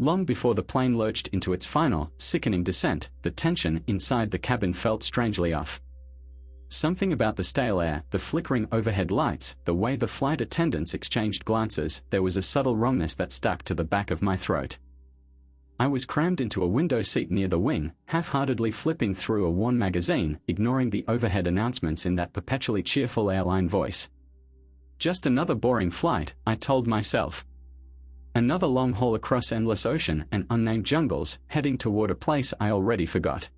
Long before the plane lurched into its final, sickening descent, the tension inside the cabin felt strangely off. Something about the stale air, the flickering overhead lights, the way the flight attendants exchanged glances, there was a subtle wrongness that stuck to the back of my throat. I was crammed into a window seat near the wing, half-heartedly flipping through a worn magazine, ignoring the overhead announcements in that perpetually cheerful airline voice. Just another boring flight, I told myself. Another long haul across endless ocean and unnamed jungles, heading toward a place I already forgot.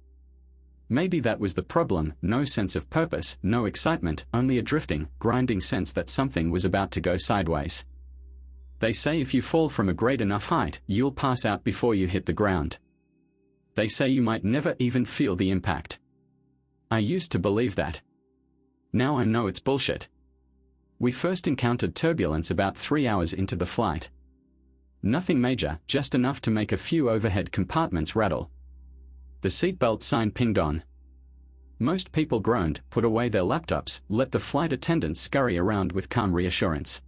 Maybe that was the problem, no sense of purpose, no excitement, only a drifting, grinding sense that something was about to go sideways. They say if you fall from a great enough height, you'll pass out before you hit the ground. They say you might never even feel the impact. I used to believe that. Now I know it's bullshit. We first encountered turbulence about 3 hours into the flight. Nothing major, just enough to make a few overhead compartments rattle. The seatbelt sign pinged on. Most people groaned, put away their laptops, let the flight attendants scurry around with calm reassurance.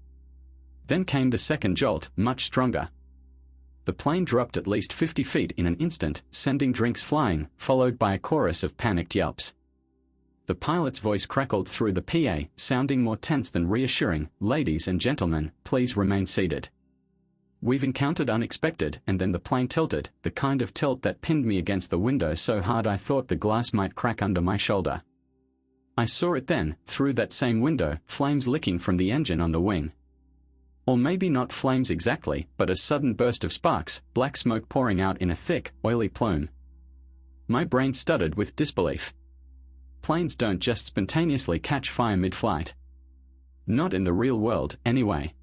Then came the second jolt, much stronger. The plane dropped at least 50 feet in an instant, sending drinks flying, followed by a chorus of panicked yelps. The pilot's voice crackled through the PA, sounding more tense than reassuring, "Ladies and gentlemen, please remain seated. We've encountered unexpected," and then the plane tilted, the kind of tilt that pinned me against the window so hard I thought the glass might crack under my shoulder. I saw it then, through that same window, flames licking from the engine on the wing. Or maybe not flames exactly, but a sudden burst of sparks, black smoke pouring out in a thick, oily plume. My brain stuttered with disbelief. Planes don't just spontaneously catch fire mid-flight. Not in the real world, anyway.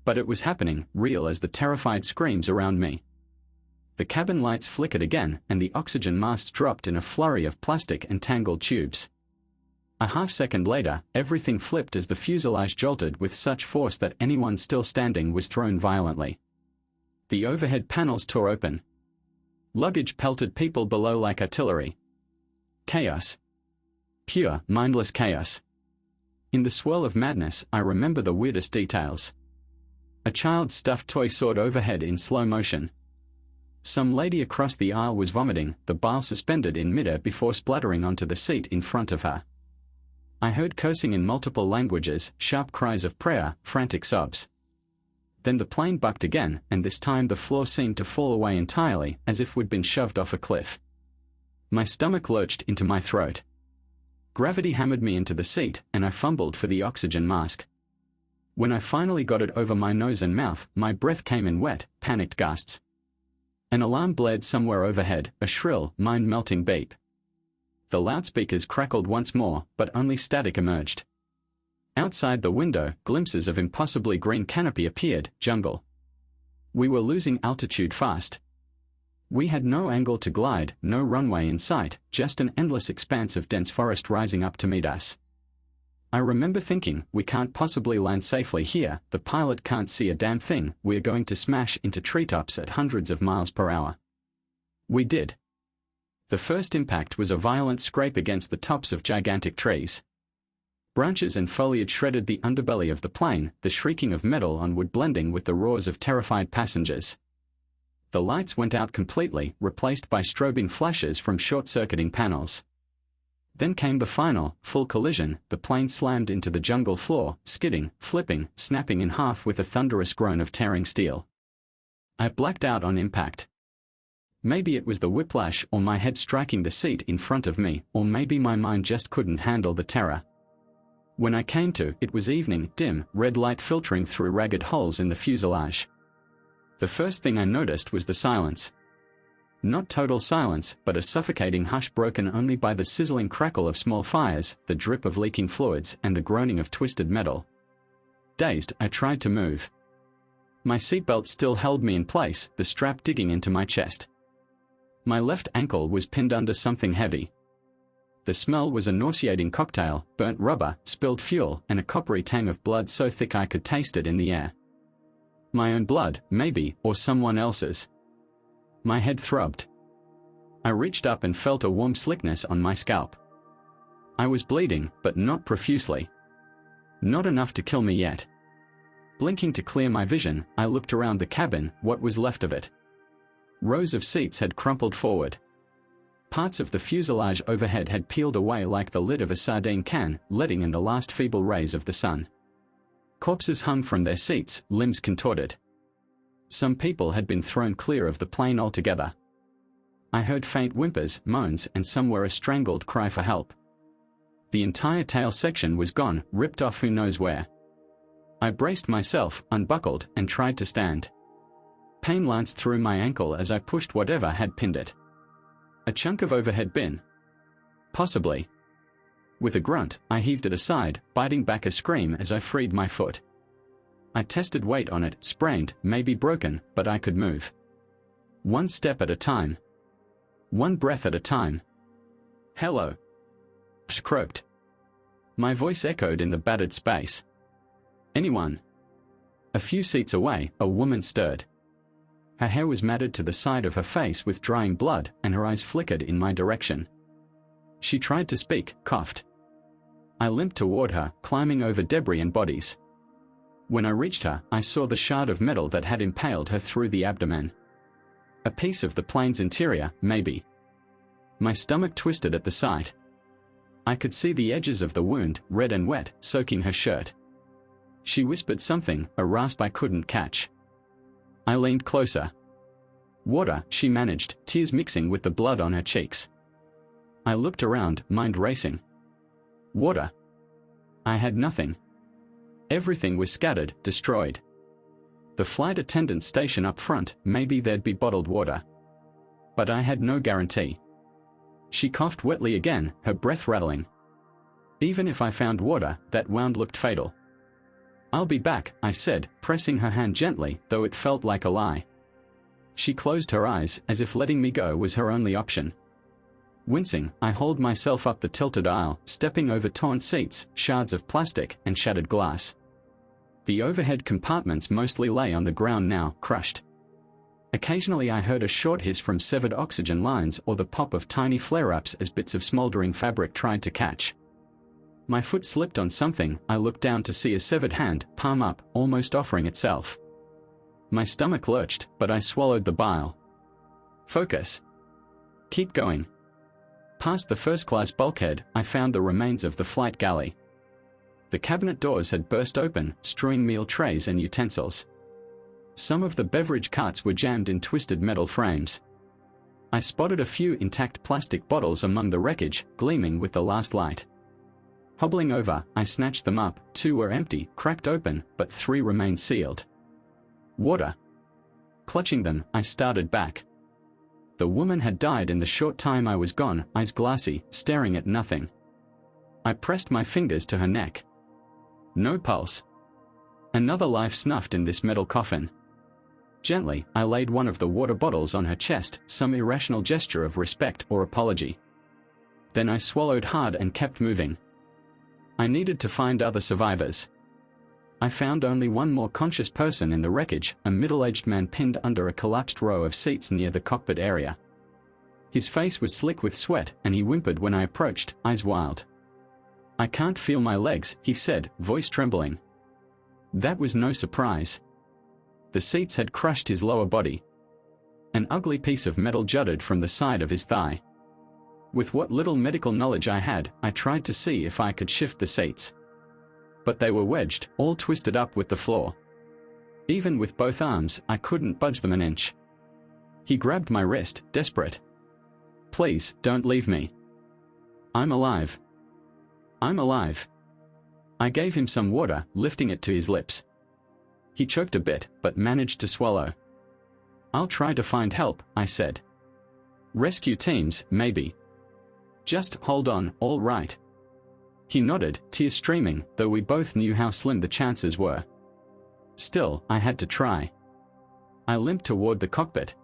But it was happening, real as the terrified screams around me. The cabin lights flickered again, and the oxygen mask dropped in a flurry of plastic and tangled tubes. A half-second later, everything flipped as the fuselage jolted with such force that anyone still standing was thrown violently. The overhead panels tore open. Luggage pelted people below like artillery. Chaos. Pure, mindless chaos. In the swirl of madness, I remember the weirdest details. A child's stuffed toy soared overhead in slow motion. Some lady across the aisle was vomiting, the bile suspended in midair before splattering onto the seat in front of her. I heard cursing in multiple languages, sharp cries of prayer, frantic sobs. Then the plane bucked again, and this time the floor seemed to fall away entirely, as if we'd been shoved off a cliff. My stomach lurched into my throat. Gravity hammered me into the seat, and I fumbled for the oxygen mask. When I finally got it over my nose and mouth, my breath came in wet, panicked gasps. An alarm blared somewhere overhead, a shrill, mind-melting beep. The loudspeakers crackled once more, but only static emerged. Outside the window, glimpses of impossibly green canopy appeared, jungle. We were losing altitude fast. We had no angle to glide, no runway in sight, just an endless expanse of dense forest rising up to meet us. I remember thinking, we can't possibly land safely here, the pilot can't see a damn thing, we're going to smash into treetops at hundreds of miles per hour. We did. The first impact was a violent scrape against the tops of gigantic trees. Branches and foliage shredded the underbelly of the plane, the shrieking of metal on wood blending with the roars of terrified passengers. The lights went out completely, replaced by strobing flashes from short-circuiting panels. Then came the final, full collision, the plane slammed into the jungle floor, skidding, flipping, snapping in half with a thunderous groan of tearing steel. I blacked out on impact. Maybe it was the whiplash or my head striking the seat in front of me, or maybe my mind just couldn't handle the terror. When I came to, it was evening, dim, red light filtering through ragged holes in the fuselage. The first thing I noticed was the silence. Not total silence, but a suffocating hush broken only by the sizzling crackle of small fires, the drip of leaking fluids, and the groaning of twisted metal. Dazed, I tried to move. My seatbelt still held me in place, the strap digging into my chest. My left ankle was pinned under something heavy. The smell was a nauseating cocktail, burnt rubber, spilled fuel, and a coppery tang of blood so thick I could taste it in the air. My own blood, maybe, or someone else's. My head throbbed. I reached up and felt a warm slickness on my scalp. I was bleeding, but not profusely. Not enough to kill me yet. Blinking to clear my vision, I looked around the cabin, what was left of it. Rows of seats had crumpled forward. Parts of the fuselage overhead had peeled away like the lid of a sardine can, letting in the last feeble rays of the sun. Corpses hung from their seats, limbs contorted. Some people had been thrown clear of the plane altogether. I heard faint whimpers, moans, and somewhere a strangled cry for help. The entire tail section was gone, ripped off who knows where. I braced myself, unbuckled, and tried to stand. Pain lanced through my ankle as I pushed whatever had pinned it. A chunk of overhead bin? Possibly. With a grunt, I heaved it aside, biting back a scream as I freed my foot. I tested weight on it, sprained, maybe broken, but I could move. One step at a time. One breath at a time. "Hello," she croaked. My voice echoed in the battered space. "Anyone?" A few seats away, a woman stirred. Her hair was matted to the side of her face with drying blood, and her eyes flickered in my direction. She tried to speak, coughed. I limped toward her, climbing over debris and bodies. When I reached her, I saw the shard of metal that had impaled her through the abdomen. A piece of the plane's interior, maybe. My stomach twisted at the sight. I could see the edges of the wound, red and wet, soaking her shirt. She whispered something, a rasp I couldn't catch. I leaned closer. "Water," she managed, tears mixing with the blood on her cheeks. I looked around, mind racing. Water. I had nothing. Everything was scattered, destroyed. The flight attendant's station up front, maybe there'd be bottled water. But I had no guarantee. She coughed wetly again, her breath rattling. Even if I found water, that wound looked fatal. "I'll be back," I said, pressing her hand gently, though it felt like a lie. She closed her eyes, as if letting me go was her only option. Wincing, I hauled myself up the tilted aisle, stepping over torn seats, shards of plastic, and shattered glass. The overhead compartments mostly lay on the ground now, crushed. Occasionally I heard a short hiss from severed oxygen lines or the pop of tiny flare-ups as bits of smoldering fabric tried to catch. My foot slipped on something. I looked down to see a severed hand, palm up, almost offering itself. My stomach lurched, but I swallowed the bile. Focus. Keep going. Past the first-class bulkhead, I found the remains of the flight galley. The cabinet doors had burst open, strewing meal trays and utensils. Some of the beverage carts were jammed in twisted metal frames. I spotted a few intact plastic bottles among the wreckage, gleaming with the last light. Hobbling over, I snatched them up. 2 were empty, cracked open, but 3 remained sealed. Water. Clutching them, I started back. The woman had died in the short time I was gone, eyes glassy, staring at nothing. I pressed my fingers to her neck. No pulse. Another life snuffed in this metal coffin. Gently, I laid one of the water bottles on her chest, some irrational gesture of respect or apology. Then I swallowed hard and kept moving. I needed to find other survivors. I found only one more conscious person in the wreckage, a middle-aged man pinned under a collapsed row of seats near the cockpit area. His face was slick with sweat, and he whimpered when I approached, eyes wild. "I can't feel my legs," he said, voice trembling. That was no surprise. The seats had crushed his lower body. An ugly piece of metal jutted from the side of his thigh. With what little medical knowledge I had, I tried to see if I could shift the seats. But they were wedged, all twisted up with the floor. Even with both arms, I couldn't budge them an inch. He grabbed my wrist, desperate. "Please, don't leave me. I'm alive. I'm alive." I gave him some water, lifting it to his lips. He choked a bit, but managed to swallow. "I'll try to find help," I said. "Rescue teams, maybe. Just hold on, all right." He nodded, tears streaming, though we both knew how slim the chances were. Still, I had to try. I limped toward the cockpit.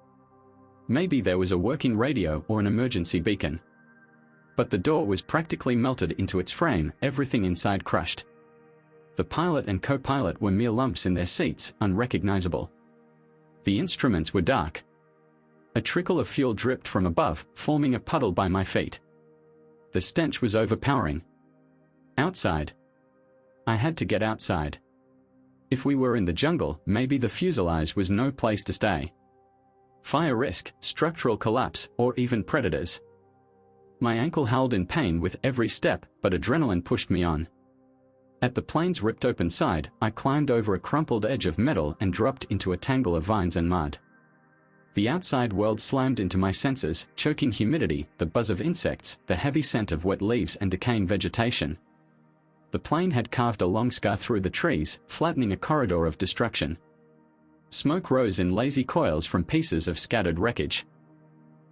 Maybe there was a working radio or an emergency beacon. But the door was practically melted into its frame, everything inside crushed. The pilot and co-pilot were mere lumps in their seats, unrecognizable. The instruments were dark. A trickle of fuel dripped from above, forming a puddle by my feet. The stench was overpowering. Outside. I had to get outside. If we were in the jungle, maybe the fuselage was no place to stay. fire risk, structural collapse, or even predators. My ankle howled in pain with every step, but adrenaline pushed me on. At the plane's ripped open side, I climbed over a crumpled edge of metal and dropped into a tangle of vines and mud. The outside world slammed into my senses, choking humidity, the buzz of insects, the heavy scent of wet leaves and decaying vegetation. The plane had carved a long scar through the trees, flattening a corridor of destruction. Smoke rose in lazy coils from pieces of scattered wreckage.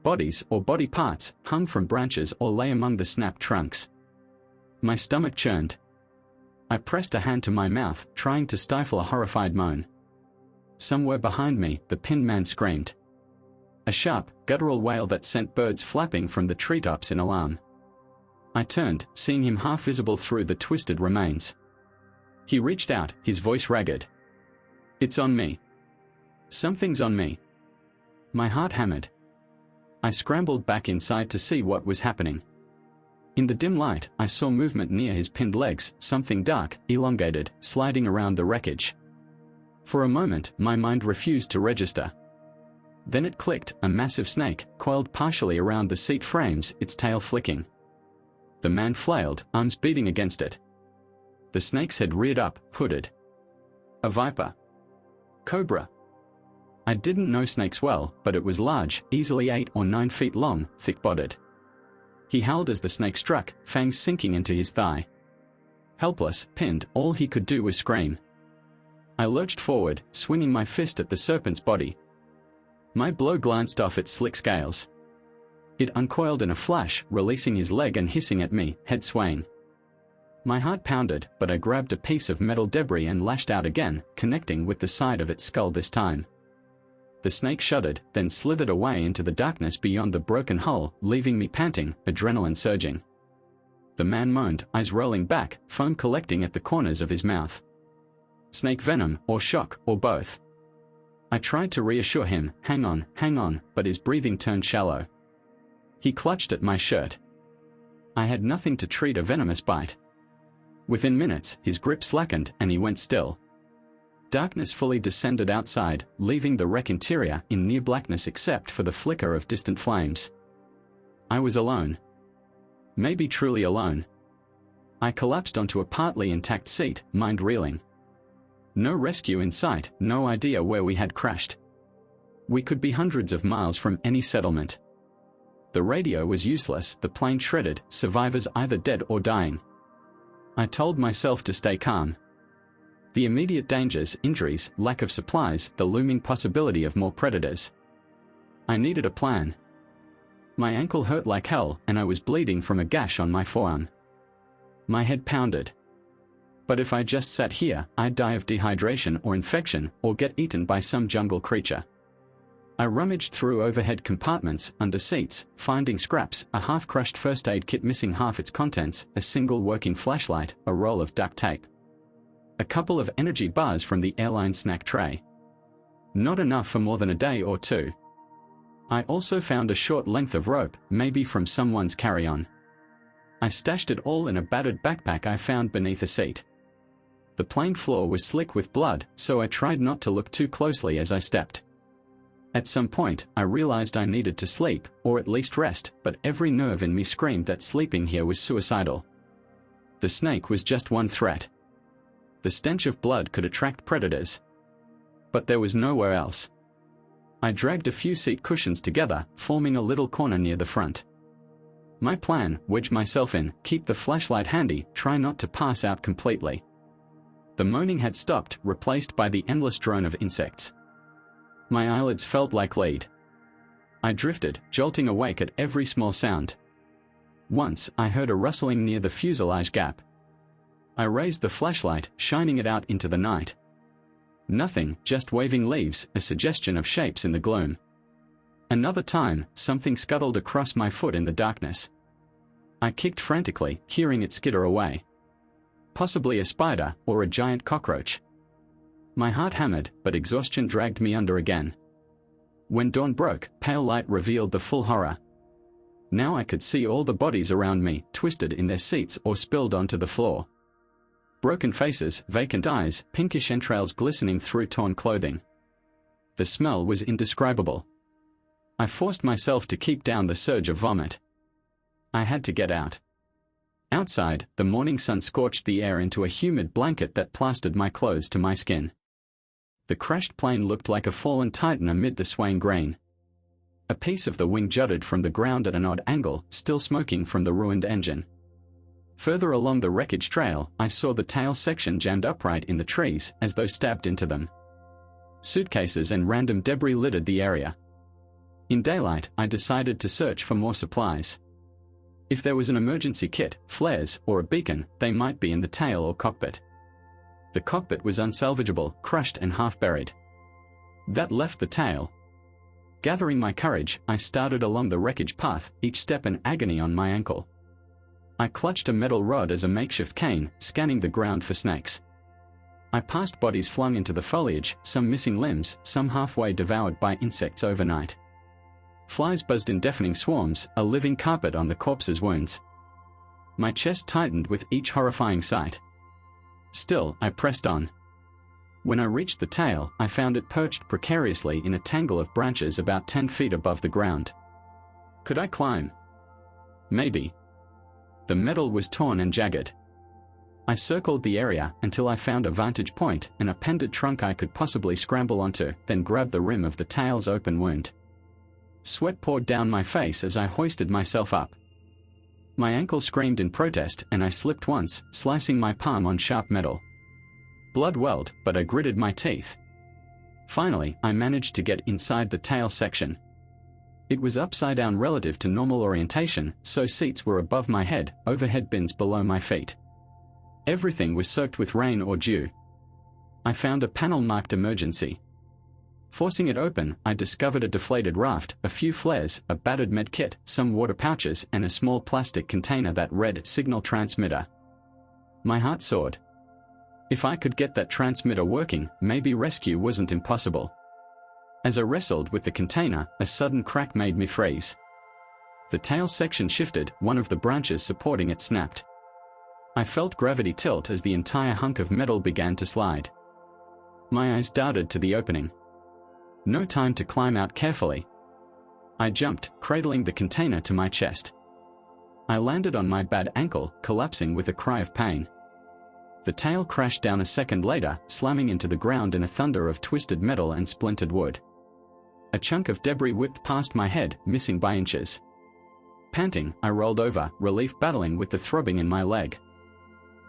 Bodies, or body parts, hung from branches or lay among the snapped trunks. My stomach churned. I pressed a hand to my mouth, trying to stifle a horrified moan. Somewhere behind me, the pinned man screamed. A sharp, guttural wail that sent birds flapping from the treetops in alarm. I turned, seeing him half visible through the twisted remains. He reached out, his voice ragged. "It's on me. Something's on me." My heart hammered. I scrambled back inside to see what was happening. In the dim light, I saw movement near his pinned legs, something dark, elongated, sliding around the wreckage. For a moment, my mind refused to register. Then it clicked, a massive snake, coiled partially around the seat frames, its tail flicking. The man flailed, arms beating against it. The snake's head reared up, hooded. A viper. Cobra. I didn't know snakes well, but it was large, easily 8 or 9 feet long, thick-bodied. He howled as the snake struck, fangs sinking into his thigh. Helpless, pinned, all he could do was scream. I lurched forward, swinging my fist at the serpent's body. My blow glanced off its slick scales. It uncoiled in a flash, releasing his leg and hissing at me, head swaying. My heart pounded, but I grabbed a piece of metal debris and lashed out again, connecting with the side of its skull this time. The snake shuddered, then slithered away into the darkness beyond the broken hull, leaving me panting, adrenaline surging. The man moaned, eyes rolling back, foam collecting at the corners of his mouth. Snake venom, or shock, or both. I tried to reassure him, hang on, but his breathing turned shallow. He clutched at my shirt. I had nothing to treat a venomous bite. Within minutes, his grip slackened and he went still. Darkness fully descended outside, leaving the wreck interior in near blackness except for the flicker of distant flames. I was alone. Maybe truly alone. I collapsed onto a partly intact seat, mind reeling. No rescue in sight, no idea where we had crashed. We could be hundreds of miles from any settlement. The radio was useless, the plane shredded, survivors either dead or dying. I told myself to stay calm. The immediate dangers, injuries, lack of supplies, the looming possibility of more predators. I needed a plan. My ankle hurt like hell, and I was bleeding from a gash on my forearm. My head pounded. But if I just sat here, I'd die of dehydration or infection, or get eaten by some jungle creature. I rummaged through overhead compartments, under seats, finding scraps, a half-crushed first aid kit missing half its contents, a single working flashlight, a roll of duct tape. A couple of energy bars from the airline snack tray. Not enough for more than a day or two. I also found a short length of rope, maybe from someone's carry-on. I stashed it all in a battered backpack I found beneath a seat. The plane floor was slick with blood, so I tried not to look too closely as I stepped. At some point, I realized I needed to sleep, or at least rest, but every nerve in me screamed that sleeping here was suicidal. The snake was just one threat. The stench of blood could attract predators. But there was nowhere else. I dragged a few seat cushions together, forming a little corner near the front. My plan, wedge myself in, keep the flashlight handy, try not to pass out completely. The moaning had stopped, replaced by the endless drone of insects. My eyelids felt like lead. I drifted, jolting awake at every small sound. Once, I heard a rustling near the fuselage gap. I raised the flashlight, shining it out into the night. Nothing, just waving leaves, a suggestion of shapes in the gloom. Another time, something scuttled across my foot in the darkness. I kicked frantically, hearing it skitter away. Possibly a spider, or a giant cockroach. My heart hammered, but exhaustion dragged me under again. When dawn broke, pale light revealed the full horror. Now I could see all the bodies around me, twisted in their seats or spilled onto the floor. Broken faces, vacant eyes, pinkish entrails glistening through torn clothing. The smell was indescribable. I forced myself to keep down the surge of vomit. I had to get out. Outside, the morning sun scorched the air into a humid blanket that plastered my clothes to my skin. The crashed plane looked like a fallen titan amid the swaying grain. A piece of the wing jutted from the ground at an odd angle, still smoking from the ruined engine. Further along the wreckage trail, I saw the tail section jammed upright in the trees, as though stabbed into them. Suitcases and random debris littered the area. In daylight, I decided to search for more supplies. If there was an emergency kit, flares, or a beacon, they might be in the tail or cockpit. The cockpit was unsalvageable, crushed and half buried. That left the tail. Gathering my courage, I started along the wreckage path, each step an agony on my ankle. I clutched a metal rod as a makeshift cane, scanning the ground for snakes. I passed bodies flung into the foliage, some missing limbs, some halfway devoured by insects overnight. Flies buzzed in deafening swarms, a living carpet on the corpses' wounds. My chest tightened with each horrifying sight. Still, I pressed on. When I reached the tail, I found it perched precariously in a tangle of branches about 10 feet above the ground. Could I climb? Maybe. The metal was torn and jagged. I circled the area until I found a vantage point, an appended trunk I could possibly scramble onto, then grabbed the rim of the tail's open wound. Sweat poured down my face as I hoisted myself up. My ankle screamed in protest and I slipped once, slicing my palm on sharp metal. Blood welled, but I gritted my teeth. Finally, I managed to get inside the tail section. It was upside down relative to normal orientation, so seats were above my head, overhead bins below my feet. Everything was soaked with rain or dew. I found a panel marked emergency. Forcing it open, I discovered a deflated raft, a few flares, a battered med kit, some water pouches, and a small plastic container that read signal transmitter. My heart soared. If I could get that transmitter working, maybe rescue wasn't impossible. As I wrestled with the container, a sudden crack made me freeze. The tail section shifted, one of the branches supporting it snapped. I felt gravity tilt as the entire hunk of metal began to slide. My eyes darted to the opening. No time to climb out carefully. I jumped, cradling the container to my chest. I landed on my bad ankle, collapsing with a cry of pain. The tail crashed down a second later, slamming into the ground in a thunder of twisted metal and splintered wood. A chunk of debris whipped past my head, missing by inches. Panting, I rolled over, relief battling with the throbbing in my leg.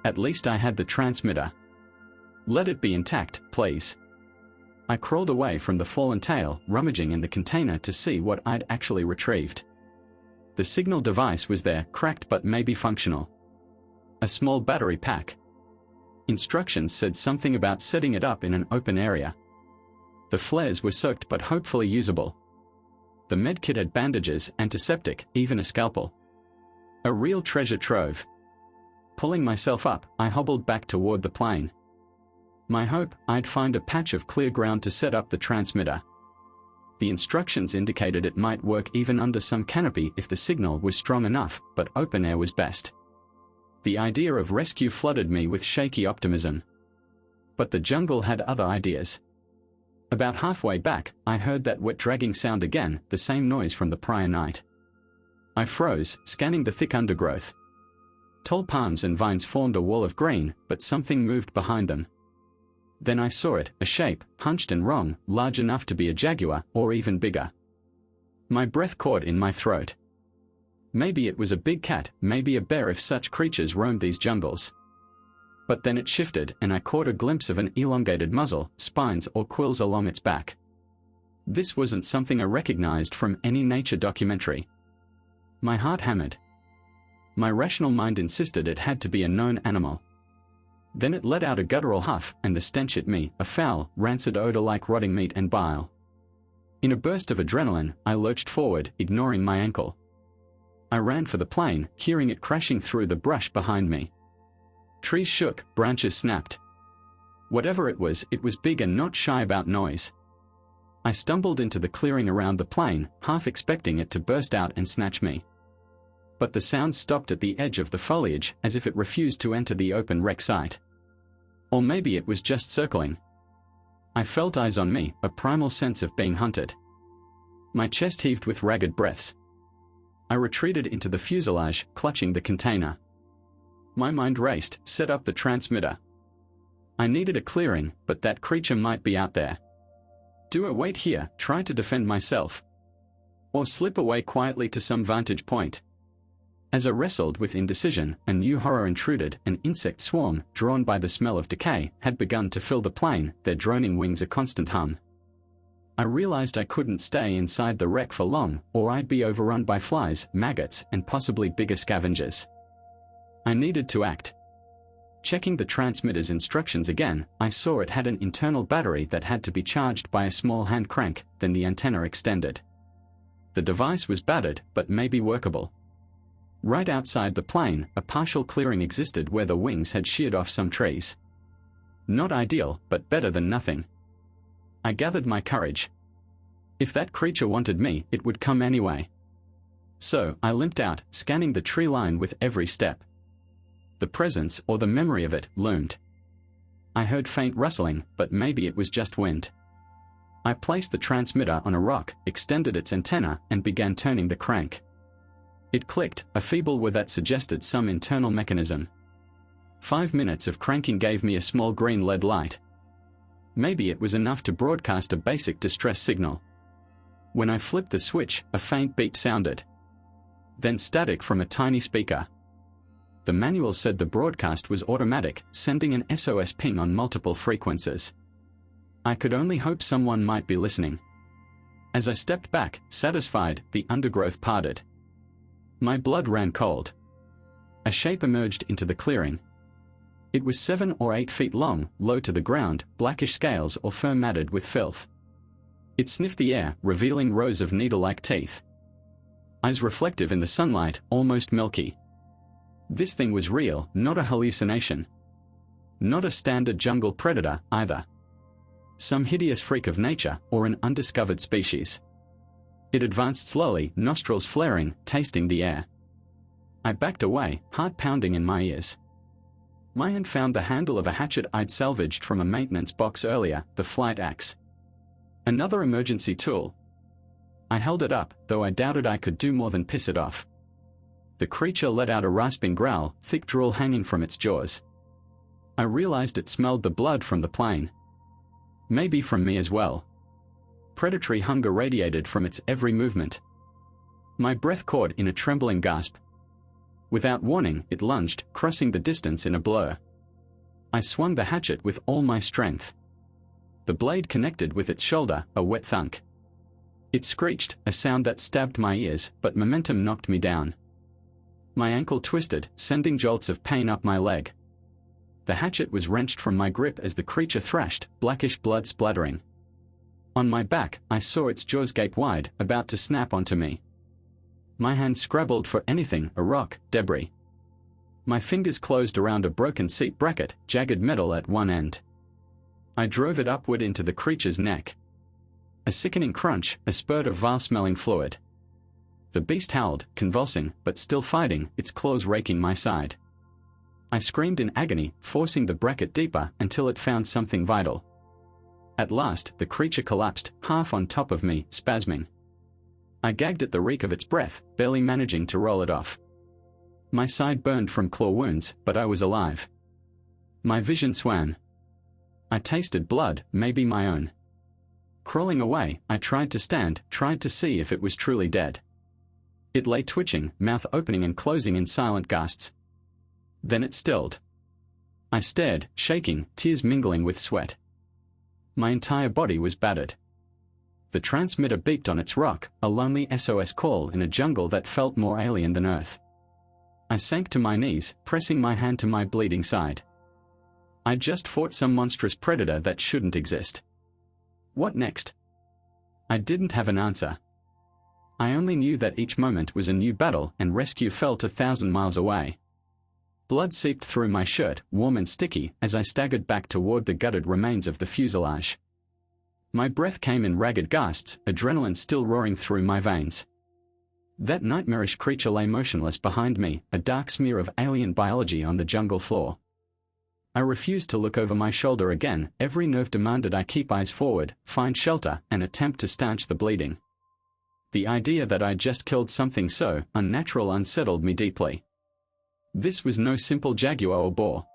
At least I had the transmitter. Let it be intact, please. I crawled away from the fallen tail, rummaging in the container to see what I'd actually retrieved. The signal device was there, cracked but maybe functional. A small battery pack. Instructions said something about setting it up in an open area. The flares were soaked but hopefully usable. The medkit had bandages, antiseptic, even a scalpel. A real treasure trove. Pulling myself up, I hobbled back toward the plane. My hope, I'd find a patch of clear ground to set up the transmitter. The instructions indicated it might work even under some canopy if the signal was strong enough, but open air was best. The idea of rescue flooded me with shaky optimism. But the jungle had other ideas. About halfway back, I heard that wet dragging sound again, the same noise from the prior night. I froze, scanning the thick undergrowth. Tall palms and vines formed a wall of green, but something moved behind them. Then I saw it, a shape, hunched and wrong, large enough to be a jaguar, or even bigger. My breath caught in my throat. Maybe it was a big cat, maybe a bear if such creatures roamed these jungles. But then it shifted and I caught a glimpse of an elongated muzzle, spines or quills along its back. This wasn't something I recognized from any nature documentary. My heart hammered. My rational mind insisted it had to be a known animal. Then it let out a guttural huff, and the stench hit me, a foul, rancid odor like rotting meat and bile. In a burst of adrenaline, I lurched forward, ignoring my ankle. I ran for the plane, hearing it crashing through the brush behind me. Trees shook, branches snapped. Whatever it was big and not shy about noise. I stumbled into the clearing around the plane, half expecting it to burst out and snatch me. But the sound stopped at the edge of the foliage, as if it refused to enter the open wreck site. Or maybe it was just circling. I felt eyes on me, a primal sense of being hunted. My chest heaved with ragged breaths. I retreated into the fuselage, clutching the container. My mind raced, set up the transmitter. I needed a clearing, but that creature might be out there. Do I wait here, try to defend myself? Or slip away quietly to some vantage point? As I wrestled with indecision, a new horror intruded. An insect swarm, drawn by the smell of decay, had begun to fill the plane, their droning wings a constant hum. I realized I couldn't stay inside the wreck for long, or I'd be overrun by flies, maggots, and possibly bigger scavengers. I needed to act. Checking the transmitter's instructions again, I saw it had an internal battery that had to be charged by a small hand crank, then the antenna extended. The device was battered, but maybe workable. Right outside the plane, a partial clearing existed where the wings had sheared off some trees. Not ideal, but better than nothing. I gathered my courage. If that creature wanted me, it would come anyway. So, I limped out, scanning the tree line with every step. The presence, or the memory of it, loomed. I heard faint rustling, but maybe it was just wind. I placed the transmitter on a rock, extended its antenna, and began turning the crank. It clicked, a feeble whir that suggested some internal mechanism. 5 minutes of cranking gave me a small green LED light. Maybe it was enough to broadcast a basic distress signal. When I flipped the switch, a faint beep sounded. Then static from a tiny speaker. The manual said the broadcast was automatic, sending an SOS ping on multiple frequencies. I could only hope someone might be listening. As I stepped back, satisfied, the undergrowth parted. My blood ran cold. A shape emerged into the clearing. It was 7 or 8 feet long, low to the ground, blackish scales or fur matted with filth. It sniffed the air, revealing rows of needle-like teeth. Eyes reflective in the sunlight, almost milky. This thing was real, not a hallucination. Not a standard jungle predator, either. Some hideous freak of nature, or an undiscovered species. It advanced slowly, nostrils flaring, tasting the air. I backed away, heart pounding in my ears. My hand found the handle of a hatchet I'd salvaged from a maintenance box earlier, the flight axe. Another emergency tool. I held it up, though I doubted I could do more than piss it off. The creature let out a rasping growl, thick drool hanging from its jaws. I realized it smelled the blood from the plane. Maybe from me as well. Predatory hunger radiated from its every movement. My breath caught in a trembling gasp. Without warning, it lunged, crossing the distance in a blur. I swung the hatchet with all my strength. The blade connected with its shoulder, a wet thunk. It screeched, a sound that stabbed my ears, but momentum knocked me down. My ankle twisted, sending jolts of pain up my leg. The hatchet was wrenched from my grip as the creature thrashed, blackish blood splattering. On my back, I saw its jaws gape wide, about to snap onto me. My hand scrabbled for anything, a rock, debris. My fingers closed around a broken seat bracket, jagged metal at one end. I drove it upward into the creature's neck. A sickening crunch, a spurt of vile-smelling fluid. The beast howled, convulsing, but still fighting, its claws raking my side. I screamed in agony, forcing the bracket deeper until it found something vital. At last, the creature collapsed, half on top of me, spasming. I gagged at the reek of its breath, barely managing to roll it off. My side burned from claw wounds, but I was alive. My vision swam. I tasted blood, maybe my own. Crawling away, I tried to stand, tried to see if it was truly dead. It lay twitching, mouth opening and closing in silent gasps. Then it stilled. I stared, shaking, tears mingling with sweat. My entire body was battered. The transmitter beeped on its rock, a lonely SOS call in a jungle that felt more alien than Earth. I sank to my knees, pressing my hand to my bleeding side. I just fought some monstrous predator that shouldn't exist. What next? I didn't have an answer. I only knew that each moment was a new battle and rescue felt 1,000 miles away. Blood seeped through my shirt, warm and sticky, as I staggered back toward the gutted remains of the fuselage. My breath came in ragged gasps, adrenaline still roaring through my veins. That nightmarish creature lay motionless behind me, a dark smear of alien biology on the jungle floor. I refused to look over my shoulder again, every nerve demanded I keep eyes forward, find shelter, and attempt to stanch the bleeding. The idea that I'd just killed something so unnatural unsettled me deeply. This was no simple jaguar or boar.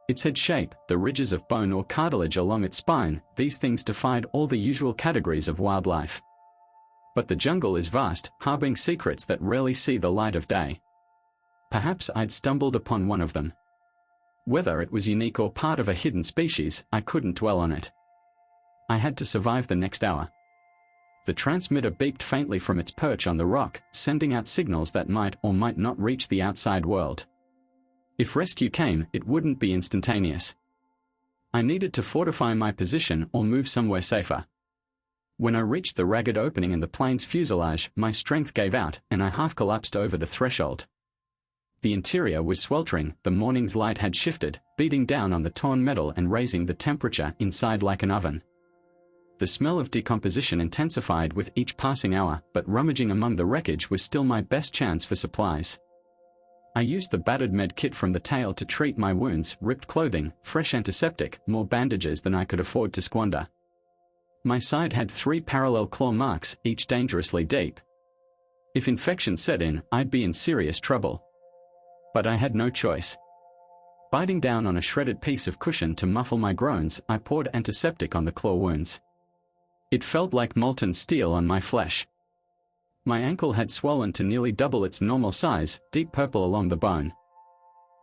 Its head shape, the ridges of bone or cartilage along its spine, these things defied all the usual categories of wildlife. But the jungle is vast, harboring secrets that rarely see the light of day. Perhaps I'd stumbled upon one of them. Whether it was unique or part of a hidden species, I couldn't dwell on it. I had to survive the next hour. The transmitter beeped faintly from its perch on the rock, sending out signals that might or might not reach the outside world. If rescue came, it wouldn't be instantaneous. I needed to fortify my position or move somewhere safer. When I reached the ragged opening in the plane's fuselage, my strength gave out, and I half collapsed over the threshold. The interior was sweltering, the morning's light had shifted, beating down on the torn metal and raising the temperature inside like an oven. The smell of decomposition intensified with each passing hour, but rummaging among the wreckage was still my best chance for supplies. I used the battered med kit from the tail to treat my wounds, ripped clothing, fresh antiseptic, more bandages than I could afford to squander. My side had 3 parallel claw marks, each dangerously deep. If infection set in, I'd be in serious trouble. But I had no choice. Biting down on a shredded piece of cushion to muffle my groans, I poured antiseptic on the claw wounds. It felt like molten steel on my flesh. My ankle had swollen to nearly double its normal size, deep purple along the bone.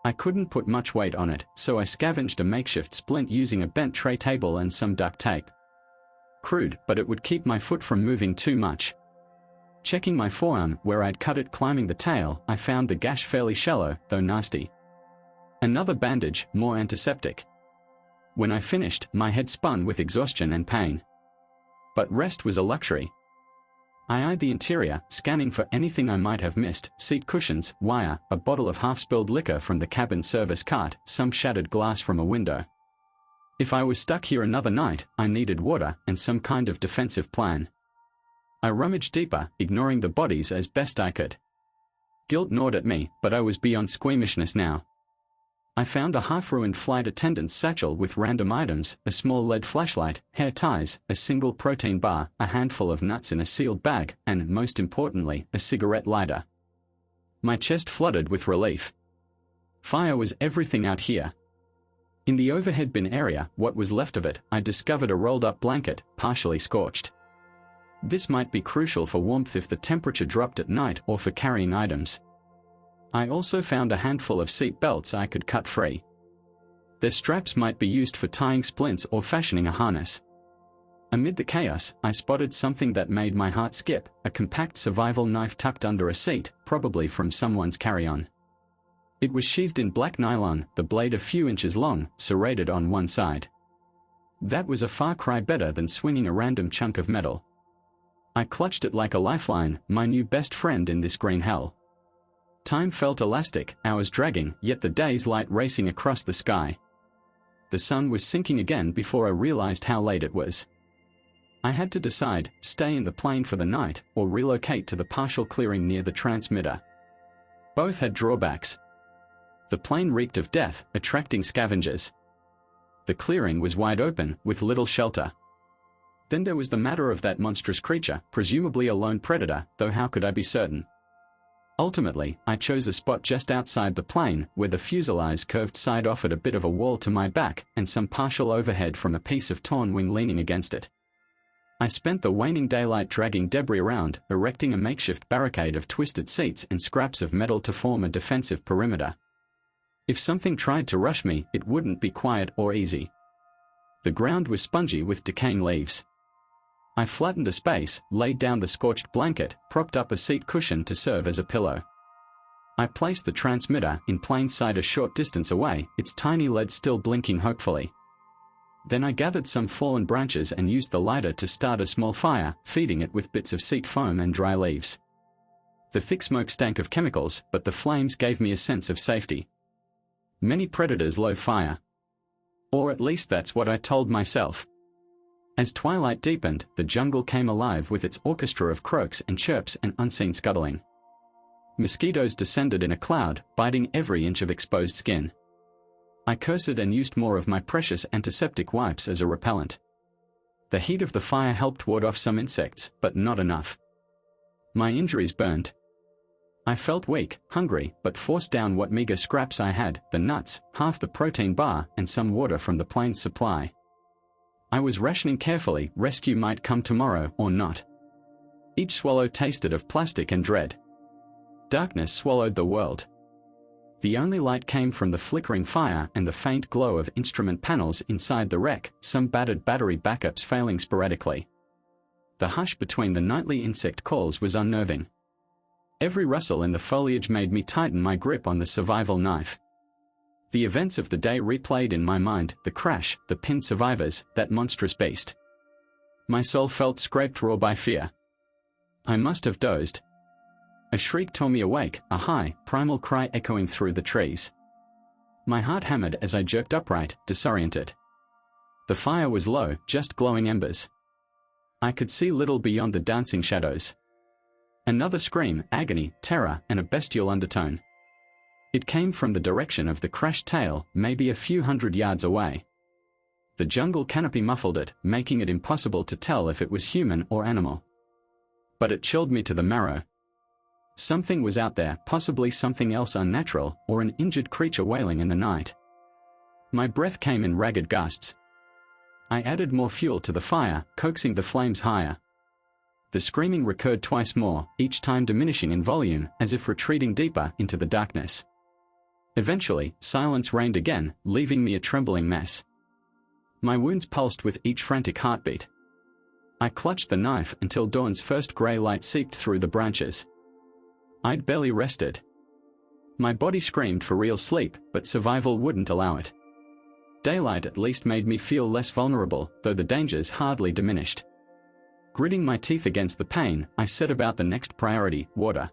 I couldn't put much weight on it, so I scavenged a makeshift splint using a bent tray table and some duct tape. Crude, but it would keep my foot from moving too much. Checking my forearm, where I'd cut it climbing the tail, I found the gash fairly shallow, though nasty. Another bandage, more antiseptic. When I finished, my head spun with exhaustion and pain. But rest was a luxury. I eyed the interior, scanning for anything I might have missed: seat cushions, wire, a bottle of half-spilled liquor from the cabin service cart, some shattered glass from a window. If I was stuck here another night, I needed water and some kind of defensive plan. I rummaged deeper, ignoring the bodies as best I could. Guilt gnawed at me, but I was beyond squeamishness now. I found a half-ruined flight attendant's satchel with random items, a small lead flashlight, hair ties, a single protein bar, a handful of nuts in a sealed bag, and, most importantly, a cigarette lighter. My chest flooded with relief. Fire was everything out here. In the overhead bin area, what was left of it, I discovered a rolled-up blanket, partially scorched. This might be crucial for warmth if the temperature dropped at night or for carrying items. I also found a handful of seat belts I could cut free. Their straps might be used for tying splints or fashioning a harness. Amid the chaos, I spotted something that made my heart skip: a compact survival knife tucked under a seat, probably from someone's carry-on. It was sheathed in black nylon, the blade a few inches long, serrated on one side. That was a far cry better than swinging a random chunk of metal. I clutched it like a lifeline, my new best friend in this green hell. Time felt elastic, hours dragging, yet the day's light racing across the sky. The sun was sinking again before I realized how late it was. I had to decide: stay in the plane for the night, or relocate to the partial clearing near the transmitter. Both had drawbacks. The plane reeked of death, attracting scavengers. The clearing was wide open, with little shelter. Then there was the matter of that monstrous creature, presumably a lone predator, though how could I be certain? Ultimately, I chose a spot just outside the plane, where the fuselage's curved side offered a bit of a wall to my back, and some partial overhead from a piece of torn wing leaning against it. I spent the waning daylight dragging debris around, erecting a makeshift barricade of twisted seats and scraps of metal to form a defensive perimeter. If something tried to rush me, it wouldn't be quiet or easy. The ground was spongy with decaying leaves. I flattened a space, laid down the scorched blanket, propped up a seat cushion to serve as a pillow. I placed the transmitter in plain sight a short distance away, its tiny LED still blinking hopefully. Then I gathered some fallen branches and used the lighter to start a small fire, feeding it with bits of seat foam and dry leaves. The thick smoke stank of chemicals, but the flames gave me a sense of safety. Many predators loathe fire. Or at least that's what I told myself. As twilight deepened, the jungle came alive with its orchestra of croaks and chirps and unseen scuttling. Mosquitoes descended in a cloud, biting every inch of exposed skin. I cursed and used more of my precious antiseptic wipes as a repellent. The heat of the fire helped ward off some insects, but not enough. My injuries burned. I felt weak, hungry, but forced down what meager scraps I had, the nuts, half the protein bar, and some water from the plane's supply. I was rationing carefully, rescue might come tomorrow or not. Each swallow tasted of plastic and dread. Darkness swallowed the world. The only light came from the flickering fire and the faint glow of instrument panels inside the wreck, some battered battery backups failing sporadically. The hush between the nightly insect calls was unnerving. Every rustle in the foliage made me tighten my grip on the survival knife. The events of the day replayed in my mind, the crash, the pinned survivors, that monstrous beast. My soul felt scraped raw by fear. I must have dozed. A shriek tore me awake, a high, primal cry echoing through the trees. My heart hammered as I jerked upright, disoriented. The fire was low, just glowing embers. I could see little beyond the dancing shadows. Another scream, agony, terror, and a bestial undertone. It came from the direction of the crashed tail, maybe a few hundred yards away. The jungle canopy muffled it, making it impossible to tell if it was human or animal. But it chilled me to the marrow. Something was out there, possibly something else unnatural, or an injured creature wailing in the night. My breath came in ragged gasps. I added more fuel to the fire, coaxing the flames higher. The screaming recurred twice more, each time diminishing in volume, as if retreating deeper into the darkness. Eventually, silence reigned again, leaving me a trembling mess. My wounds pulsed with each frantic heartbeat. I clutched the knife until dawn's first grey light seeped through the branches. I'd barely rested. My body screamed for real sleep, but survival wouldn't allow it. Daylight at least made me feel less vulnerable, though the dangers hardly diminished. Gritting my teeth against the pain, I set about the next priority, water.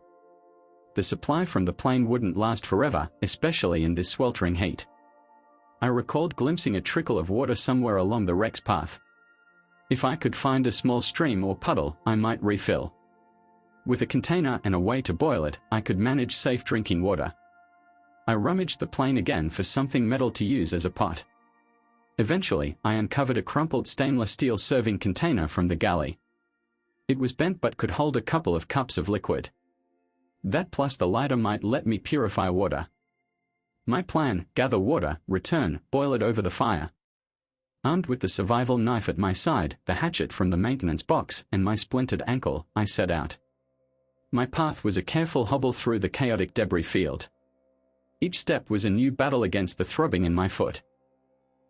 The supply from the plane wouldn't last forever, especially in this sweltering heat. I recalled glimpsing a trickle of water somewhere along the wreck's path. If I could find a small stream or puddle, I might refill. With a container and a way to boil it, I could manage safe drinking water. I rummaged the plane again for something metal to use as a pot. Eventually, I uncovered a crumpled stainless steel serving container from the galley. It was bent but could hold a couple of cups of liquid. That plus the lighter might let me purify water. My plan, gather water, return, boil it over the fire. Armed with the survival knife at my side, the hatchet from the maintenance box, and my splintered ankle, I set out. My path was a careful hobble through the chaotic debris field. Each step was a new battle against the throbbing in my foot.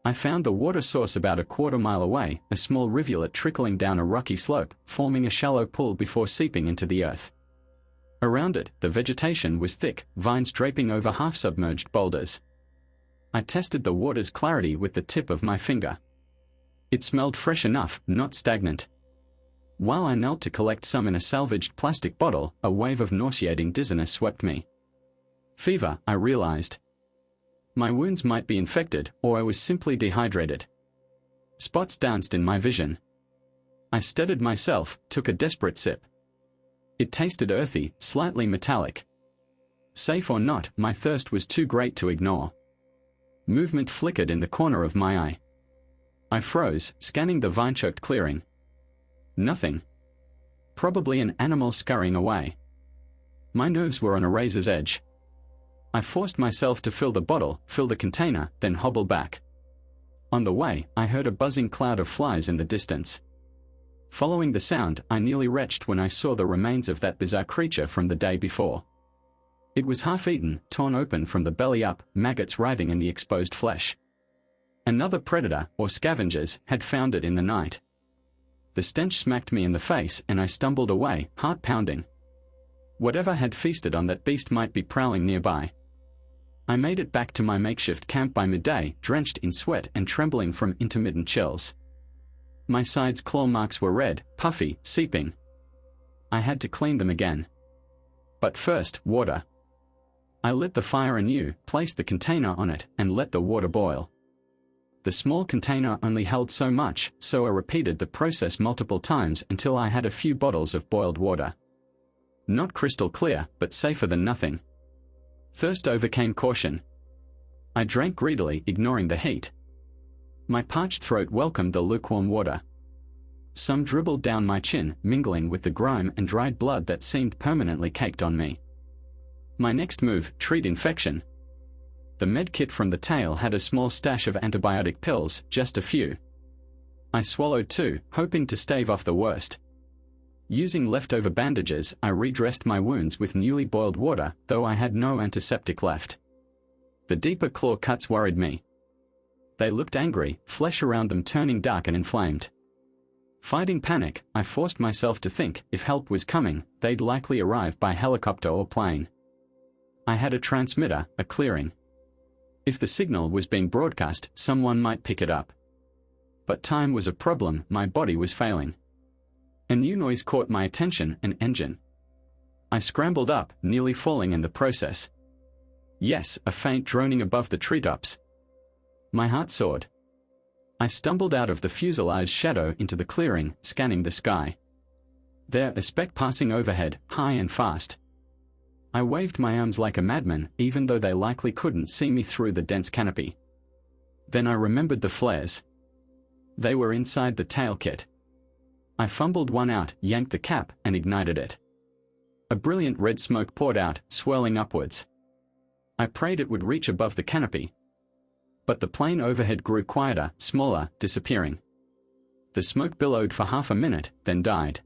I found the water source about a quarter-mile away, a small rivulet trickling down a rocky slope, forming a shallow pool before seeping into the earth. Around it, the vegetation was thick, vines draping over half-submerged boulders. I tested the water's clarity with the tip of my finger. It smelled fresh enough, not stagnant. While I knelt to collect some in a salvaged plastic bottle, a wave of nauseating dizziness swept me. Fever, I realized. My wounds might be infected, or I was simply dehydrated. Spots danced in my vision. I steadied myself, took a desperate sip. It tasted earthy, slightly metallic. Safe or not, my thirst was too great to ignore. Movement flickered in the corner of my eye. I froze, scanning the vine-choked clearing. Nothing. Probably an animal scurrying away. My nerves were on a razor's edge. I forced myself to fill the bottle, fill the container, then hobble back. On the way, I heard a buzzing cloud of flies in the distance. Following the sound, I nearly retched when I saw the remains of that bizarre creature from the day before. It was half-eaten, torn open from the belly up, maggots writhing in the exposed flesh. Another predator, or scavengers, had found it in the night. The stench smacked me in the face and I stumbled away, heart pounding. Whatever had feasted on that beast might be prowling nearby. I made it back to my makeshift camp by midday, drenched in sweat and trembling from intermittent chills. My sides' claw marks were red, puffy, seeping. I had to clean them again. But first, water. I lit the fire anew, placed the container on it, and let the water boil. The small container only held so much, so I repeated the process multiple times until I had a few bottles of boiled water. Not crystal clear, but safer than nothing. Thirst overcame caution. I drank greedily, ignoring the heat. My parched throat welcomed the lukewarm water. Some dribbled down my chin, mingling with the grime and dried blood that seemed permanently caked on me. My next move: treat infection. The med kit from the tail had a small stash of antibiotic pills, just a few. I swallowed 2, hoping to stave off the worst. Using leftover bandages, I redressed my wounds with newly boiled water, though I had no antiseptic left. The deeper claw cuts worried me. They looked angry, flesh around them turning dark and inflamed. Fighting panic, I forced myself to think if help was coming, they'd likely arrive by helicopter or plane. I had a transmitter, a clearing. If the signal was being broadcast, someone might pick it up. But time was a problem, my body was failing. A new noise caught my attention: an engine. I scrambled up, nearly falling in the process. Yes, a faint droning above the treetops. My heart soared. I stumbled out of the fuselage's shadow into the clearing, scanning the sky. There, a speck passing overhead, high and fast. I waved my arms like a madman, even though they likely couldn't see me through the dense canopy. Then I remembered the flares. They were inside the tail kit. I fumbled one out, yanked the cap, and ignited it. A brilliant red smoke poured out, swirling upwards. I prayed it would reach above the canopy. But the plane overhead grew quieter, smaller, disappearing. The smoke billowed for half a minute, then died.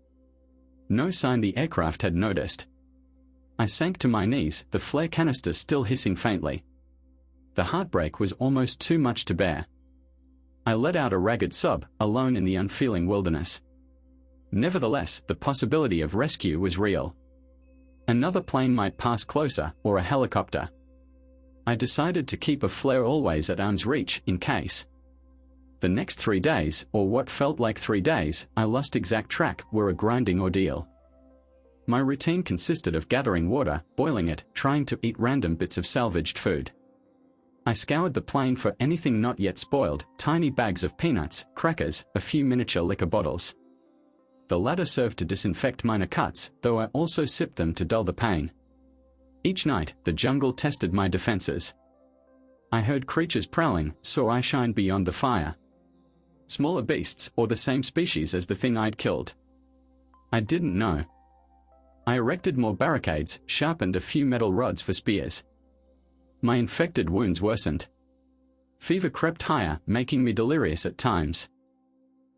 No sign the aircraft had noticed. I sank to my knees, the flare canister still hissing faintly. The heartbreak was almost too much to bear. I let out a ragged sob, alone in the unfeeling wilderness. Nevertheless, the possibility of rescue was real. Another plane might pass closer, or a helicopter. I decided to keep a flare always at arm's reach, in case. The next 3 days, or what felt like 3 days, I lost exact track, were a grinding ordeal. My routine consisted of gathering water, boiling it, trying to eat random bits of salvaged food. I scoured the plane for anything not yet spoiled: tiny bags of peanuts, crackers, a few miniature liquor bottles. The latter served to disinfect minor cuts, though I also sipped them to dull the pain. Each night, the jungle tested my defenses. I heard creatures prowling, saw eye shine beyond the fire. Smaller beasts, or the same species as the thing I'd killed. I didn't know. I erected more barricades, sharpened a few metal rods for spears. My infected wounds worsened. Fever crept higher, making me delirious at times.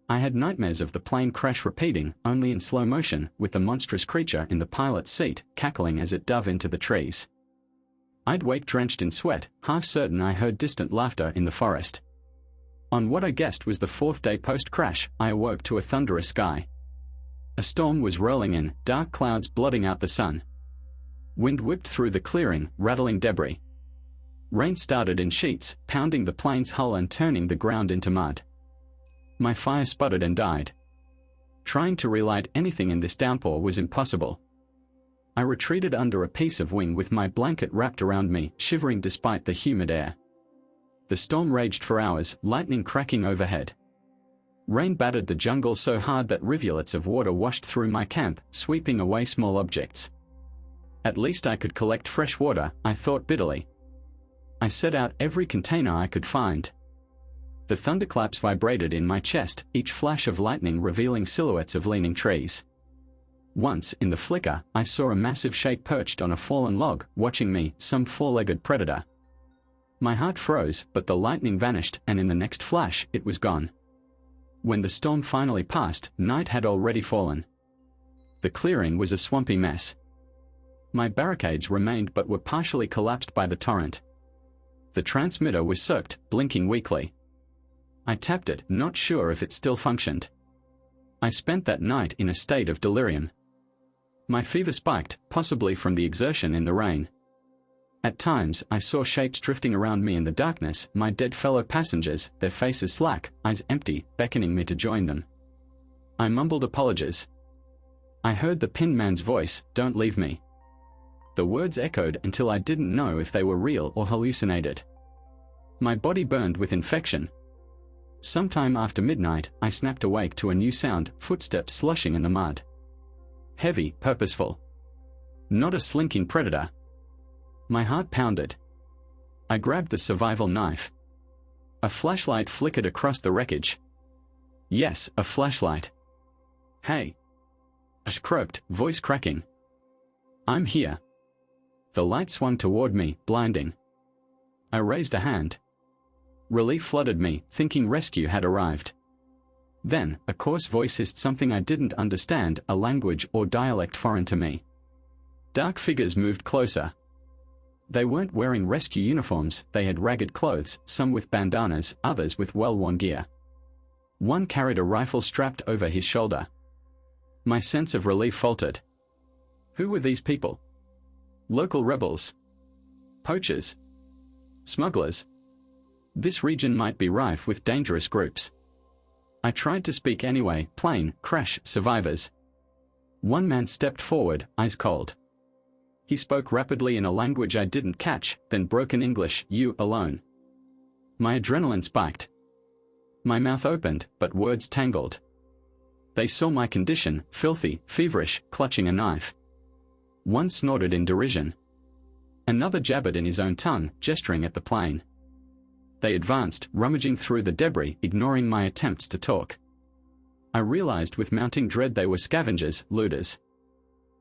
I had nightmares of the plane crash repeating, only in slow motion, with the monstrous creature in the pilot's seat, cackling as it dove into the trees. I'd wake drenched in sweat, half certain I heard distant laughter in the forest. On what I guessed was the 4th day post-crash, I awoke to a thunderous sky. A storm was rolling in, dark clouds blotting out the sun. Wind whipped through the clearing, rattling debris. Rain started in sheets, pounding the plane's hull and turning the ground into mud. My fire sputtered and died. Trying to relight anything in this downpour was impossible. I retreated under a piece of wing with my blanket wrapped around me, shivering despite the humid air. The storm raged for hours, lightning cracking overhead. Rain battered the jungle so hard that rivulets of water washed through my camp, sweeping away small objects. At least I could collect fresh water, I thought bitterly. I set out every container I could find. The thunderclaps vibrated in my chest, each flash of lightning revealing silhouettes of leaning trees. Once, in the flicker, I saw a massive shape perched on a fallen log, watching me, some four-legged predator. My heart froze, but the lightning vanished, and in the next flash, it was gone. When the storm finally passed, night had already fallen. The clearing was a swampy mess. My barricades remained but were partially collapsed by the torrent. The transmitter was soaked, blinking weakly. I tapped it, not sure if it still functioned. I spent that night in a state of delirium. My fever spiked, possibly from the exertion in the rain. At times, I saw shapes drifting around me in the darkness, my dead fellow passengers, their faces slack, eyes empty, beckoning me to join them. I mumbled apologies. I heard the Pin Man's voice, "Don't leave me." The words echoed until I didn't know if they were real or hallucinated. My body burned with infection. Sometime after midnight, I snapped awake to a new sound, footsteps slushing in the mud. Heavy, purposeful. Not a slinking predator. My heart pounded. I grabbed the survival knife. A flashlight flickered across the wreckage. Yes, a flashlight. "Hey!" I croaked, voice cracking. "I'm here." The light swung toward me, blinding. I raised a hand. Relief flooded me, thinking rescue had arrived. Then, a coarse voice hissed something I didn't understand, a language or dialect foreign to me. Dark figures moved closer. They weren't wearing rescue uniforms, they had ragged clothes, some with bandanas, others with well-worn gear. One carried a rifle strapped over his shoulder. My sense of relief faltered. Who were these people? Local rebels? Poachers? Smugglers? This region might be rife with dangerous groups. I tried to speak anyway, plane crash survivors. One man stepped forward, eyes cold. He spoke rapidly in a language I didn't catch, then broken English, "You alone." My adrenaline spiked. My mouth opened, but words tangled. They saw my condition, filthy, feverish, clutching a knife. One snorted in derision. Another jabbered in his own tongue, gesturing at the plane. They advanced, rummaging through the debris, ignoring my attempts to talk. I realized with mounting dread they were scavengers, looters.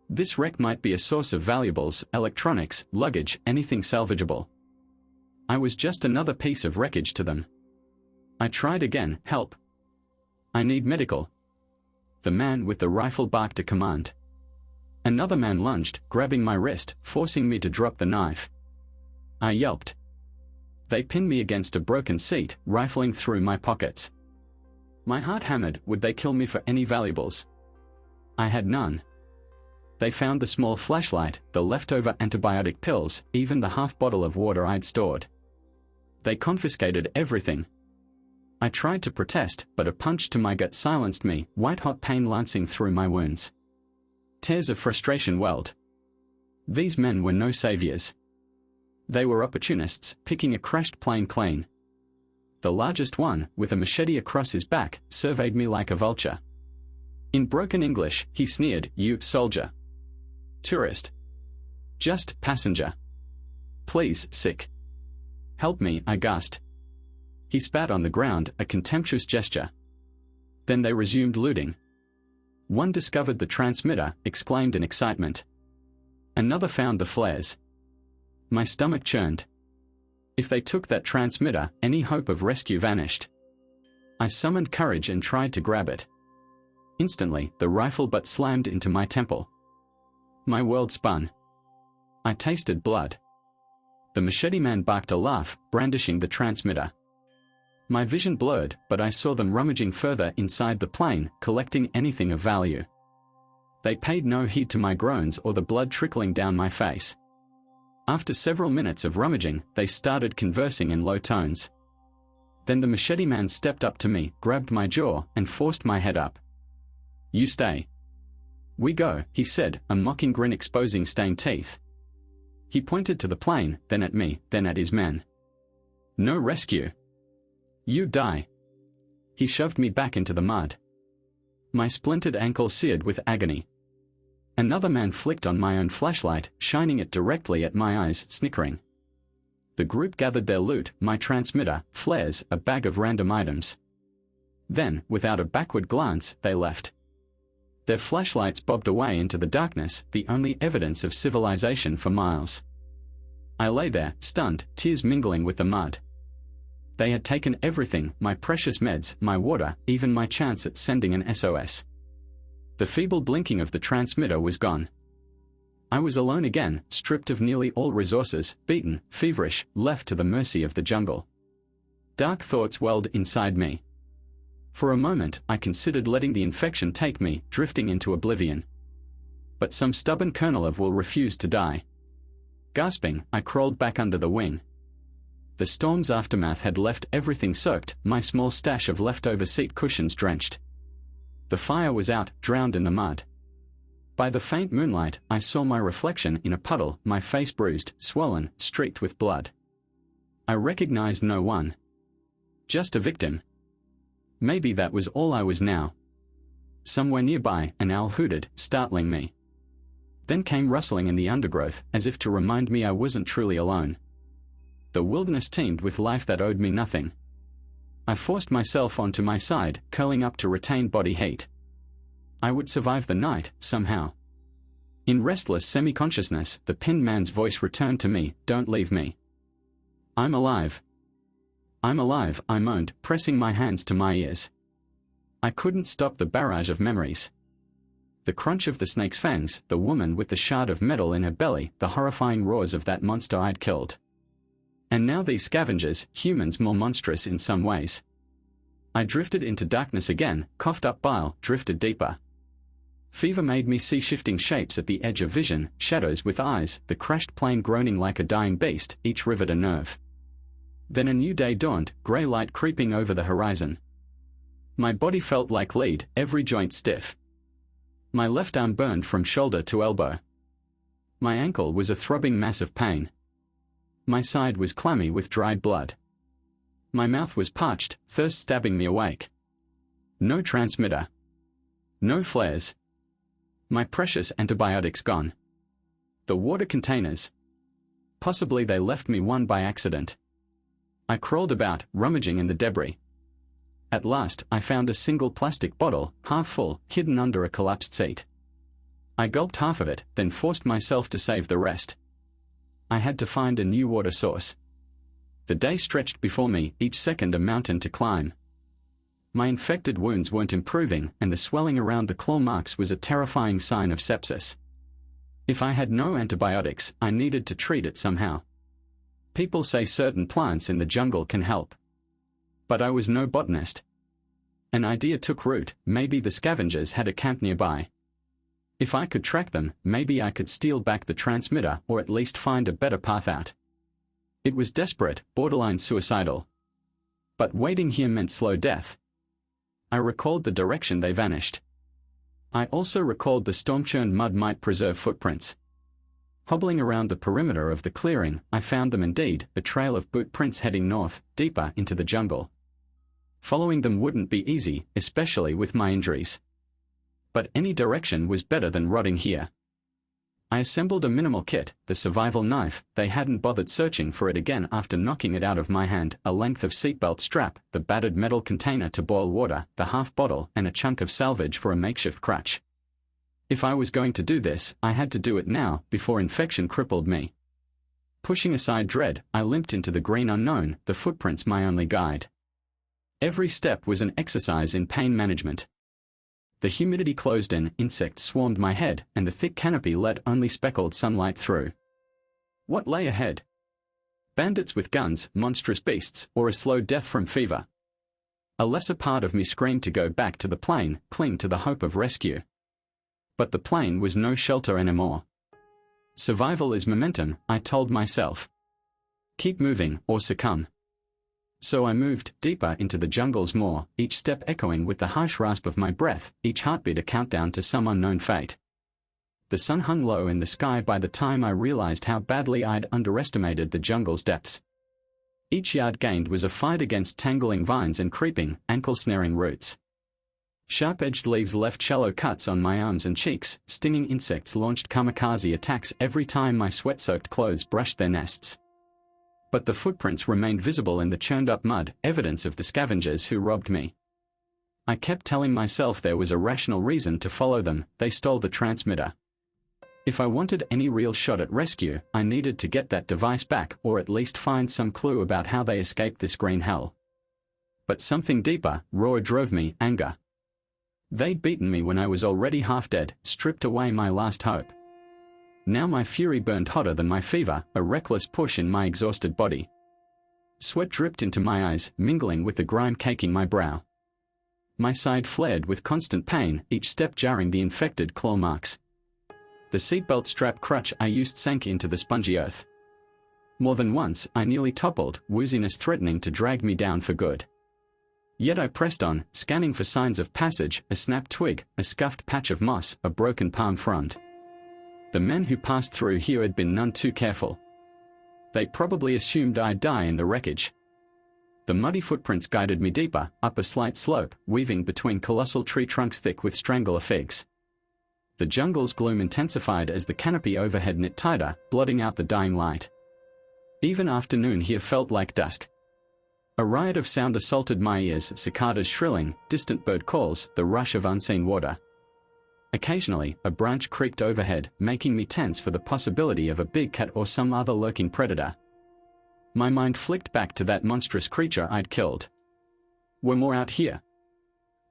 This wreck might be a source of valuables, electronics, luggage, anything salvageable. I was just another piece of wreckage to them. I tried again, "Help. I need medical." The man with the rifle barked a command. Another man lunged, grabbing my wrist, forcing me to drop the knife. I yelped. They pinned me against a broken seat, rifling through my pockets. My heart hammered, would they kill me for any valuables? I had none. They found the small flashlight, the leftover antibiotic pills, even the half bottle of water I'd stored. They confiscated everything. I tried to protest, but a punch to my gut silenced me, white-hot pain lancing through my wounds. Tears of frustration welled. These men were no saviors. They were opportunists, picking a crashed plane clean. The largest one, with a machete across his back, surveyed me like a vulture. In broken English, he sneered, "You, soldier. Tourist. Just passenger. Please, sick. Help me," I gasped. He spat on the ground, a contemptuous gesture. Then they resumed looting. One discovered the transmitter, exclaimed in excitement. Another found the flares. My stomach churned. If they took that transmitter, any hope of rescue vanished. I summoned courage and tried to grab it. Instantly, the rifle butt slammed into my temple. My world spun. I tasted blood. The machete man barked a laugh, brandishing the transmitter. My vision blurred, but I saw them rummaging further inside the plane, collecting anything of value. They paid no heed to my groans or the blood trickling down my face. After several minutes of rummaging, they started conversing in low tones. Then the machete man stepped up to me, grabbed my jaw, and forced my head up. "You stay. We go," he said, a mocking grin exposing stained teeth. He pointed to the plane, then at me, then at his men. "No rescue. You die." He shoved me back into the mud. My splintered ankle seared with agony. Another man flicked on my own flashlight, shining it directly at my eyes, snickering. The group gathered their loot, my transmitter, flares, a bag of random items. Then, without a backward glance, they left. Their flashlights bobbed away into the darkness, the only evidence of civilization for miles. I lay there, stunned, tears mingling with the mud. They had taken everything, my precious meds, my water, even my chance at sending an SOS. The feeble blinking of the transmitter was gone. I was alone again, stripped of nearly all resources, beaten, feverish, left to the mercy of the jungle. Dark thoughts welled inside me. For a moment, I considered letting the infection take me, drifting into oblivion. But some stubborn kernel of will refused to die. Gasping, I crawled back under the wing. The storm's aftermath had left everything soaked, my small stash of leftover seat cushions drenched. The fire was out, drowned in the mud. By the faint moonlight, I saw my reflection in a puddle, my face bruised, swollen, streaked with blood. I recognized no one. Just a victim. Maybe that was all I was now. Somewhere nearby, an owl hooted, startling me. Then came rustling in the undergrowth, as if to remind me I wasn't truly alone. The wilderness teemed with life that owed me nothing. I forced myself onto my side, curling up to retain body heat. I would survive the night, somehow. In restless semi-consciousness, the pinned man's voice returned to me, "Don't leave me. I'm alive. I'm alive," I moaned, pressing my hands to my ears. I couldn't stop the barrage of memories. The crunch of the snake's fangs, the woman with the shard of metal in her belly, the horrifying roars of that monster I'd killed. And now these scavengers, humans more monstrous in some ways. I drifted into darkness again, coughed up bile, drifted deeper. Fever made me see shifting shapes at the edge of vision, shadows with eyes, the crashed plane groaning like a dying beast, each rivet a nerve. Then a new day dawned, grey light creeping over the horizon. My body felt like lead, every joint stiff. My left arm burned from shoulder to elbow. My ankle was a throbbing mass of pain. My side was clammy with dried blood. My mouth was parched, thirst stabbing me awake. No transmitter. No flares. My precious antibiotics gone. The water containers. Possibly they left me one by accident. I crawled about, rummaging in the debris. At last, I found a single plastic bottle, half full, hidden under a collapsed seat. I gulped half of it, then forced myself to save the rest. I had to find a new water source. The day stretched before me, each second a mountain to climb. My infected wounds weren't improving, and the swelling around the claw marks was a terrifying sign of sepsis. If I had no antibiotics, I needed to treat it somehow. People say certain plants in the jungle can help. But I was no botanist. An idea took root, maybe the scavengers had a camp nearby. If I could track them, maybe I could steal back the transmitter or at least find a better path out. It was desperate, borderline suicidal. But waiting here meant slow death. I recalled the direction they vanished. I also recalled the storm-churned mud might preserve footprints. Hobbling around the perimeter of the clearing, I found them indeed, a trail of boot prints heading north, deeper into the jungle. Following them wouldn't be easy, especially with my injuries. But any direction was better than rotting here. I assembled a minimal kit, the survival knife. They hadn't bothered searching for it again after knocking it out of my hand, a length of seatbelt strap, the battered metal container to boil water, the half bottle, and a chunk of salvage for a makeshift crutch. If I was going to do this, I had to do it now, before infection crippled me. Pushing aside dread, I limped into the green unknown, the footprints my only guide. Every step was an exercise in pain management. The humidity closed in, insects swarmed my head, and the thick canopy let only speckled sunlight through. What lay ahead? Bandits with guns, monstrous beasts, or a slow death from fever? A lesser part of me screamed to go back to the plane, cling to the hope of rescue. But the plane was no shelter anymore. Survival is momentum, I told myself. Keep moving, or succumb. So I moved deeper into the jungle's maw, each step echoing with the harsh rasp of my breath, each heartbeat a countdown to some unknown fate. The sun hung low in the sky by the time I realized how badly I'd underestimated the jungle's depths. Each yard gained was a fight against tangling vines and creeping, ankle-snaring roots. Sharp-edged leaves left shallow cuts on my arms and cheeks, stinging insects launched kamikaze attacks every time my sweat-soaked clothes brushed their nests. But the footprints remained visible in the churned-up mud, evidence of the scavengers who robbed me. I kept telling myself there was a rational reason to follow them, they stole the transmitter. If I wanted any real shot at rescue, I needed to get that device back or at least find some clue about how they escaped this green hell. But something deeper, rawer drove me, anger. They'd beaten me when I was already half dead, stripped away my last hope. Now my fury burned hotter than my fever, a reckless push in my exhausted body. Sweat dripped into my eyes, mingling with the grime caking my brow. My side flared with constant pain, each step jarring the infected claw marks. The seatbelt strap crutch I used sank into the spongy earth. More than once, I nearly toppled, wooziness threatening to drag me down for good. Yet I pressed on, scanning for signs of passage, a snapped twig, a scuffed patch of moss, a broken palm frond. The men who passed through here had been none too careful. They probably assumed I'd die in the wreckage. The muddy footprints guided me deeper, up a slight slope, weaving between colossal tree trunks thick with strangler figs. The jungle's gloom intensified as the canopy overhead knit tighter, blotting out the dying light. Even afternoon here felt like dusk. A riot of sound assaulted my ears, cicadas shrilling, distant bird calls, the rush of unseen water. Occasionally, a branch creaked overhead, making me tense for the possibility of a big cat or some other lurking predator. My mind flicked back to that monstrous creature I'd killed. Were more out here?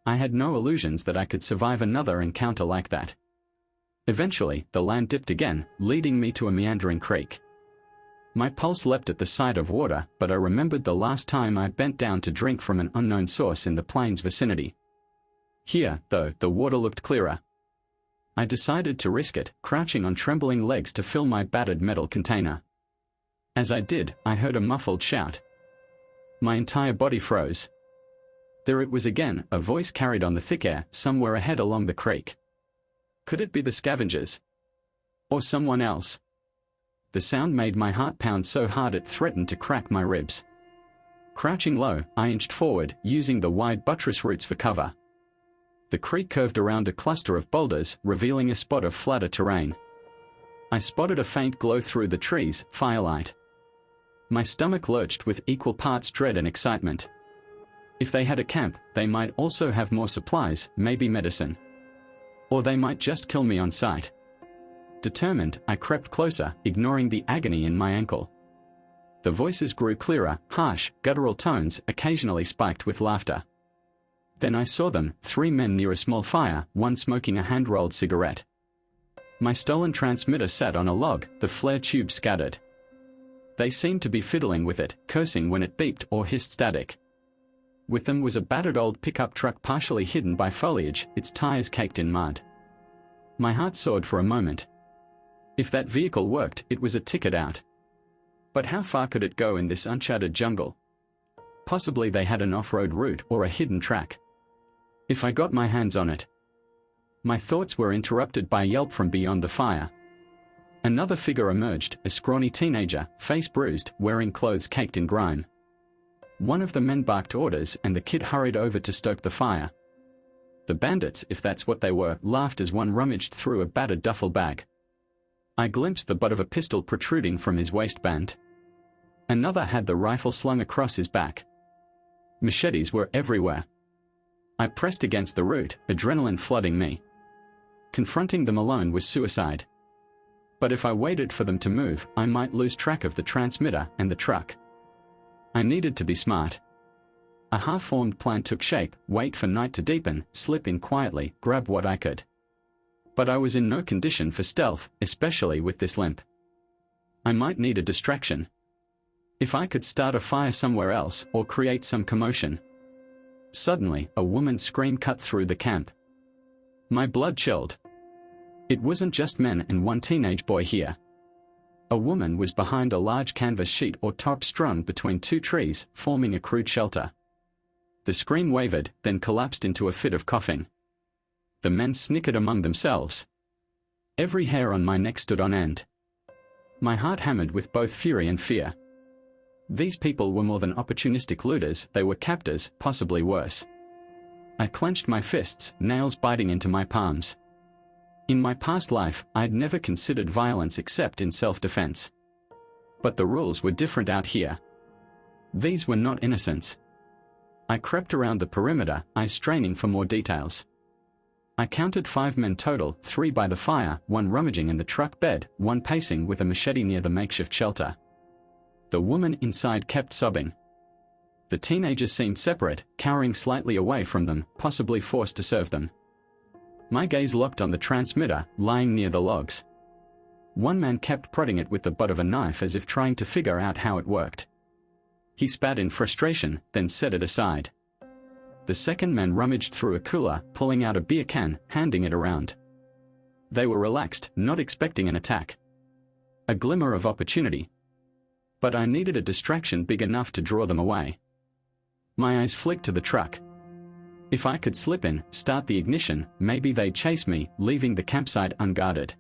I had no illusions that I could survive another encounter like that. Eventually, the land dipped again, leading me to a meandering creek. My pulse leapt at the sight of water, but I remembered the last time I bent down to drink from an unknown source in the plain's vicinity. Here, though, the water looked clearer. I decided to risk it, crouching on trembling legs to fill my battered metal container. As I did, I heard a muffled shout. My entire body froze. There it was again, a voice carried on the thick air, somewhere ahead along the creek. Could it be the scavengers? Or someone else? The sound made my heart pound so hard it threatened to crack my ribs. Crouching low, I inched forward, using the wide buttress roots for cover. The creek curved around a cluster of boulders, revealing a spot of flatter terrain. I spotted a faint glow through the trees, firelight. My stomach lurched with equal parts dread and excitement. If they had a camp, they might also have more supplies, maybe medicine. Or they might just kill me on sight. Determined, I crept closer, ignoring the agony in my ankle. The voices grew clearer, harsh, guttural tones, occasionally spiked with laughter. Then I saw them, 3 men near a small fire, one smoking a hand-rolled cigarette. My stolen transmitter sat on a log, the flare tube scattered. They seemed to be fiddling with it, cursing when it beeped or hissed static. With them was a battered old pickup truck partially hidden by foliage, its tires caked in mud. My heart soared for a moment. If that vehicle worked, it was a ticket out. But how far could it go in this uncharted jungle? Possibly they had an off-road route or a hidden track. If I got my hands on it. My thoughts were interrupted by a yelp from beyond the fire. Another figure emerged, a scrawny teenager, face bruised, wearing clothes caked in grime. One of the men barked orders and the kid hurried over to stoke the fire. The bandits, if that's what they were, laughed as one rummaged through a battered duffel bag. I glimpsed the butt of a pistol protruding from his waistband. Another had the rifle slung across his back. Machetes were everywhere. I pressed against the root, adrenaline flooding me. Confronting them alone was suicide. But if I waited for them to move, I might lose track of the transmitter and the truck. I needed to be smart. A half-formed plan took shape: wait for night to deepen, slip in quietly, grab what I could. But I was in no condition for stealth, especially with this limp. I might need a distraction. If I could start a fire somewhere else, or create some commotion. Suddenly, a woman's scream cut through the camp. My blood chilled. It wasn't just men and one teenage boy here. A woman was behind a large canvas sheet or tarp strung between 2 trees, forming a crude shelter. The scream wavered, then collapsed into a fit of coughing. The men snickered among themselves. Every hair on my neck stood on end. My heart hammered with both fury and fear. These people were more than opportunistic looters, they were captors, possibly worse. I clenched my fists, nails biting into my palms. In my past life, I'd never considered violence except in self-defense. But the rules were different out here. These were not innocents. I crept around the perimeter, eyes straining for more details. I counted 5 men total, 3 by the fire, 1 rummaging in the truck bed, 1 pacing with a machete near the makeshift shelter. The woman inside kept sobbing. The teenager seemed separate, cowering slightly away from them, possibly forced to serve them. My gaze locked on the transmitter, lying near the logs. One man kept prodding it with the butt of a knife as if trying to figure out how it worked. He spat in frustration, then set it aside. The second man rummaged through a cooler, pulling out a beer can, handing it around. They were relaxed, not expecting an attack. A glimmer of opportunity. But I needed a distraction big enough to draw them away. My eyes flicked to the truck. If I could slip in, start the ignition, maybe they'd chase me, leaving the campsite unguarded.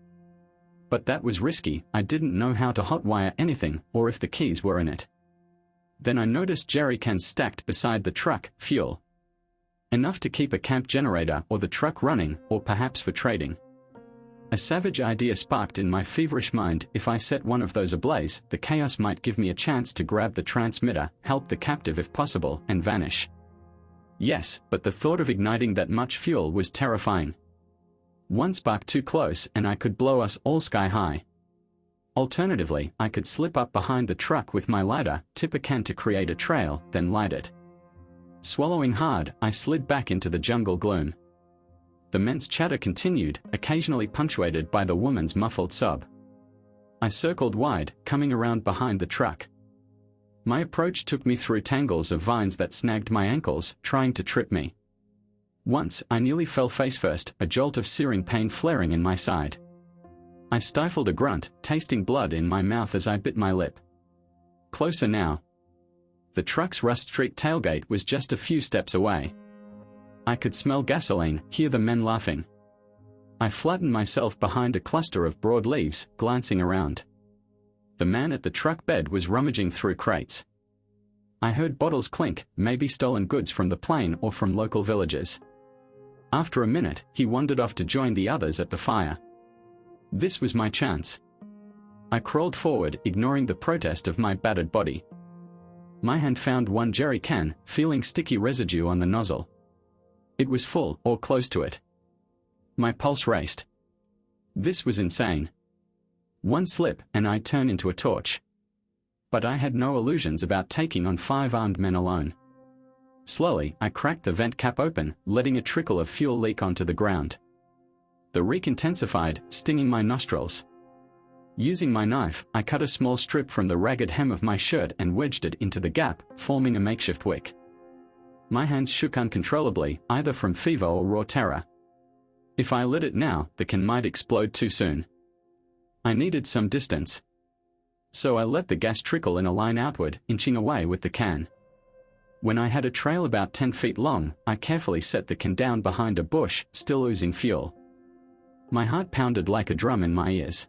But that was risky. I didn't know how to hotwire anything, or if the keys were in it. Then I noticed jerry cans stacked beside the truck, fuel. Enough to keep a camp generator or the truck running, or perhaps for trading. A savage idea sparked in my feverish mind: if I set one of those ablaze, the chaos might give me a chance to grab the transmitter, help the captive if possible, and vanish. Yes, but the thought of igniting that much fuel was terrifying. One spark too close and I could blow us all sky high. Alternatively, I could slip up behind the truck with my lighter, tip a can to create a trail, then light it. Swallowing hard, I slid back into the jungle gloom. The men's chatter continued, occasionally punctuated by the woman's muffled sob. I circled wide, coming around behind the truck. My approach took me through tangles of vines that snagged my ankles, trying to trip me. Once, I nearly fell face first, a jolt of searing pain flaring in my side. I stifled a grunt, tasting blood in my mouth as I bit my lip. Closer now. The truck's rust-streaked tailgate was just a few steps away. I could smell gasoline, hear the men laughing. I flattened myself behind a cluster of broad leaves, glancing around. The man at the truck bed was rummaging through crates. I heard bottles clink, maybe stolen goods from the plane or from local villagers. After a minute, he wandered off to join the others at the fire. This was my chance. I crawled forward, ignoring the protest of my battered body. My hand found one jerry can, feeling sticky residue on the nozzle. It was full, or close to it. My pulse raced. This was insane. One slip, and I'd turn into a torch. But I had no illusions about taking on 5 armed men alone. Slowly, I cracked the vent cap open, letting a trickle of fuel leak onto the ground. The reek intensified, stinging my nostrils. Using my knife, I cut a small strip from the ragged hem of my shirt and wedged it into the gap, forming a makeshift wick. My hands shook uncontrollably, either from fever or raw terror. If I lit it now, the can might explode too soon. I needed some distance. So I let the gas trickle in a line outward, inching away with the can. When I had a trail about 10 feet long, I carefully set the can down behind a bush, still oozing fuel. My heart pounded like a drum in my ears.